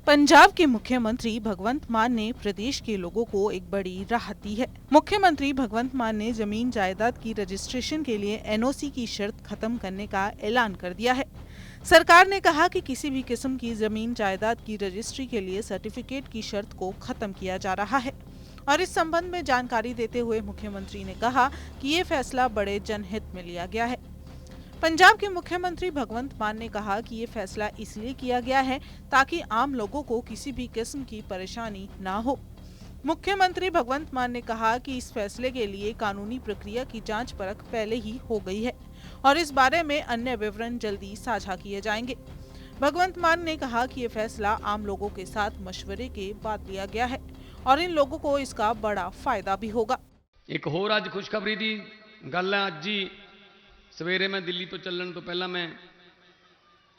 पंजाब के मुख्यमंत्री भगवंत मान ने प्रदेश के लोगों को एक बड़ी राहत दी है। मुख्यमंत्री भगवंत मान ने जमीन जायदाद की रजिस्ट्रेशन के लिए एनओसी की शर्त खत्म करने का ऐलान कर दिया है। सरकार ने कहा कि किसी भी किस्म की जमीन जायदाद की रजिस्ट्री के लिए सर्टिफिकेट की शर्त को खत्म किया जा रहा है और इस संबंध में जानकारी देते हुए मुख्यमंत्री ने कहा कि ये फैसला बड़े जनहित में लिया गया है। पंजाब के मुख्यमंत्री भगवंत मान ने कहा कि ये फैसला इसलिए किया गया है ताकि आम लोगों को किसी भी किस्म की परेशानी ना हो। मुख्यमंत्री भगवंत मान ने कहा कि इस फैसले के लिए कानूनी प्रक्रिया की जांच परख पहले ही हो गई है और इस बारे में अन्य विवरण जल्दी साझा किए जाएंगे। भगवंत मान ने कहा कि ये फैसला आम लोगों के साथ मशवरे के बाद लिया गया है और इन लोगों को इसका बड़ा फायदा भी होगा। एक होर अज खुशखबरी की गल है। अज ही सवेरे मैं दिल्ली तो चलण तो पहला मैं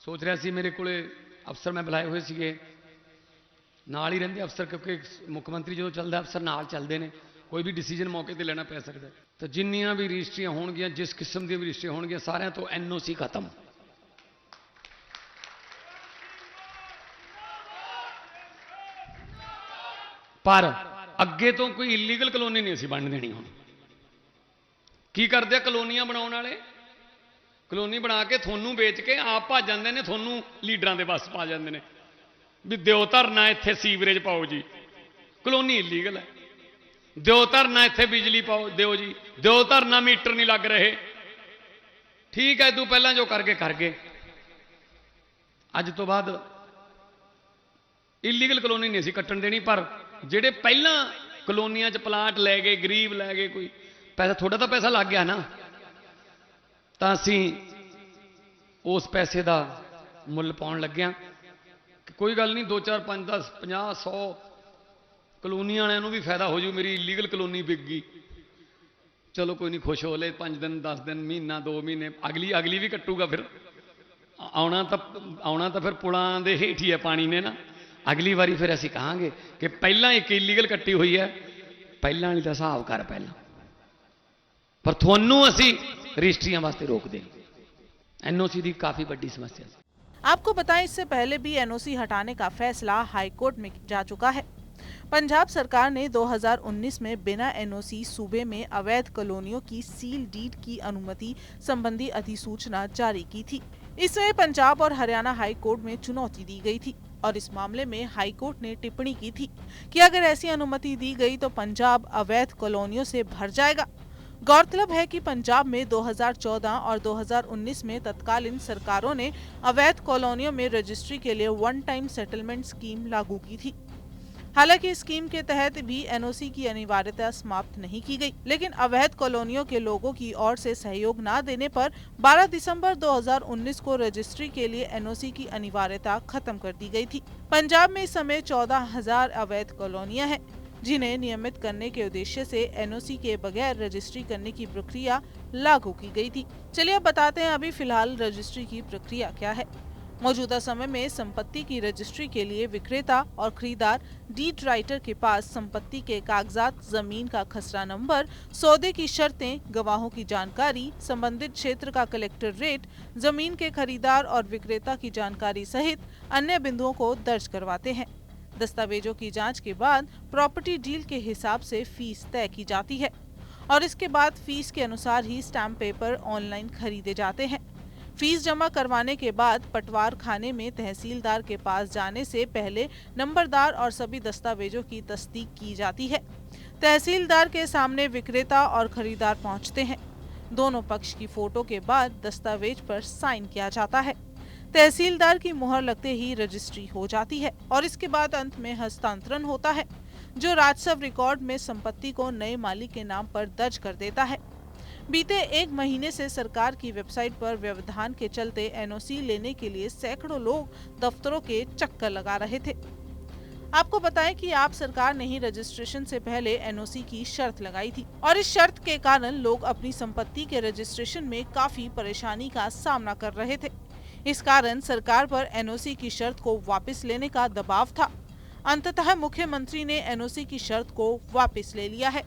सोच रहा सी, मेरे को अफसर मैं बुलाए हुए थे, नाल ही रहिंदे अफसर, क्योंकि मुख्यमंत्री जो चलता अफसर नाल चलते हैं, कोई भी डिसीजन मौके पर लेना पै सकता है। तो जिन्नियां भी रजिस्ट्रियां होणगियां, जिस किस्म दी भी रजिस्ट्रियां होणगियां, सारियां तो एनओसी खत्म। पर अगे तो कोई इलीगल कलोनी नहीं असीं बन देनी। हुण की करदे कलोनियां बनाउण वाले, कलोनी बना के थोनू बेच के आप भज जाते हैं, थोनू लीडरां दे बस पा जाते हैं भी दिओ धरना इत्थे सीवरेज पाओ जी, कलोनी इलीगल है। दिओ धरना इत्थे बिजली पाओ, दिओ जी, दिओ धरना मीटर नहीं लग रहे, ठीक है, तू पहला जो कर गए। अज तो बाद इलीगल कलोनी नहीं असीं कट्टण देनी, पर जिहड़े पहला कलोनियां च प्लाट लै गए, गरीब लै गए, कोई पैसा, थोड़ा तो पैसा लग गया ना, तो असीं उस पैसे का मुल पाउण लगे हां। कोई गल नहीं, 2 4 5 10 50 100 कलोनी वालियां भी फायदा हो जू, मेरी इलीगल कलोनी बिक गई, चलो कोई नहीं, खुश हो ले, 5 दिन 10 दिन महीना 2 महीने, अगली भी कट्टूगा। फिर आना तो फिर पुलां दे हेठ ही है पानी ने ना, अगली बारी फिर असीं कहांगे कि पहला एक इलीगल कट्टी हुई है, पहला वाली दा हिसाब कर पहला, पर थोनू असीं रजिस्ट्रियां वास्ते रोक दें। एनओसी की काफी बड़ी समस्या। आपको बताएं, इससे पहले भी एनओसी हटाने का फैसला हाईकोर्ट में जा चुका है। पंजाब सरकार ने 2019 में बिना एनओसी सूबे में अवैध कॉलोनियों की सील डीड की अनुमति संबंधी अधिसूचना जारी की थी। इसमें पंजाब और हरियाणा हाई कोर्ट में चुनौती दी गई थी और इस मामले में हाई कोर्ट ने टिप्पणी की थी कि अगर ऐसी अनुमति दी गई तो पंजाब अवैध कॉलोनियों से भर जाएगा। गौरतलब है कि पंजाब में 2014 और 2019 में तत्कालीन सरकारों ने अवैध कॉलोनियों में रजिस्ट्री के लिए वन टाइम सेटलमेंट स्कीम लागू की थी। हालांकि इस स्कीम के तहत भी एनओसी की अनिवार्यता समाप्त नहीं की गई, लेकिन अवैध कॉलोनियों के लोगों की ओर से सहयोग न देने पर 12 दिसंबर 2019 को रजिस्ट्री के लिए एनओसी की अनिवार्यता खत्म कर दी गई थी। पंजाब में इस समय 14,000 अवैध कॉलोनियां हैं, जिन्हें नियमित करने के उद्देश्य से एनओसी के बगैर रजिस्ट्री करने की प्रक्रिया लागू की गई थी। चलिए अब बताते हैं अभी फिलहाल रजिस्ट्री की प्रक्रिया क्या है। मौजूदा समय में संपत्ति की रजिस्ट्री के लिए विक्रेता और खरीदार डीड राइटर के पास संपत्ति के कागजात, जमीन का खसरा नंबर, सौदे की शर्तें, गवाहों की जानकारी, संबंधित क्षेत्र का कलेक्टर रेट, जमीन के खरीदार और विक्रेता की जानकारी सहित अन्य बिंदुओं को दर्ज करवाते हैं। दस्तावेजों की जांच के बाद प्रॉपर्टी डील के हिसाब से फीस तय की जाती है और इसके बाद फीस के अनुसार ही स्टैम्प पेपर ऑनलाइन खरीदे जाते हैं। फीस जमा करवाने के बाद पटवार खाने में तहसीलदार के पास जाने से पहले नंबरदार और सभी दस्तावेजों की तस्दीक की जाती है। तहसीलदार के सामने विक्रेता और खरीदार पहुंचते हैं। दोनों पक्ष की फोटो के बाद दस्तावेज पर साइन किया जाता है। तहसीलदार की मुहर लगते ही रजिस्ट्री हो जाती है और इसके बाद अंत में हस्तांतरण होता है, जो राजस्व रिकॉर्ड में संपत्ति को नए मालिक के नाम पर दर्ज कर देता है। बीते 1 महीने से सरकार की वेबसाइट पर व्यवधान के चलते एनओसी लेने के लिए सैकड़ों लोग दफ्तरों के चक्कर लगा रहे थे। आपको बताएं कि आप सरकार ने ही रजिस्ट्रेशन से पहले एनओसी की शर्त लगाई थी और इस शर्त के कारण लोग अपनी संपत्ति के रजिस्ट्रेशन में काफी परेशानी का सामना कर रहे थे। इस कारण सरकार पर एनओसी की शर्त को वापस लेने का दबाव था। अंततः मुख्यमंत्री ने एनओसी की शर्त को वापस ले लिया है।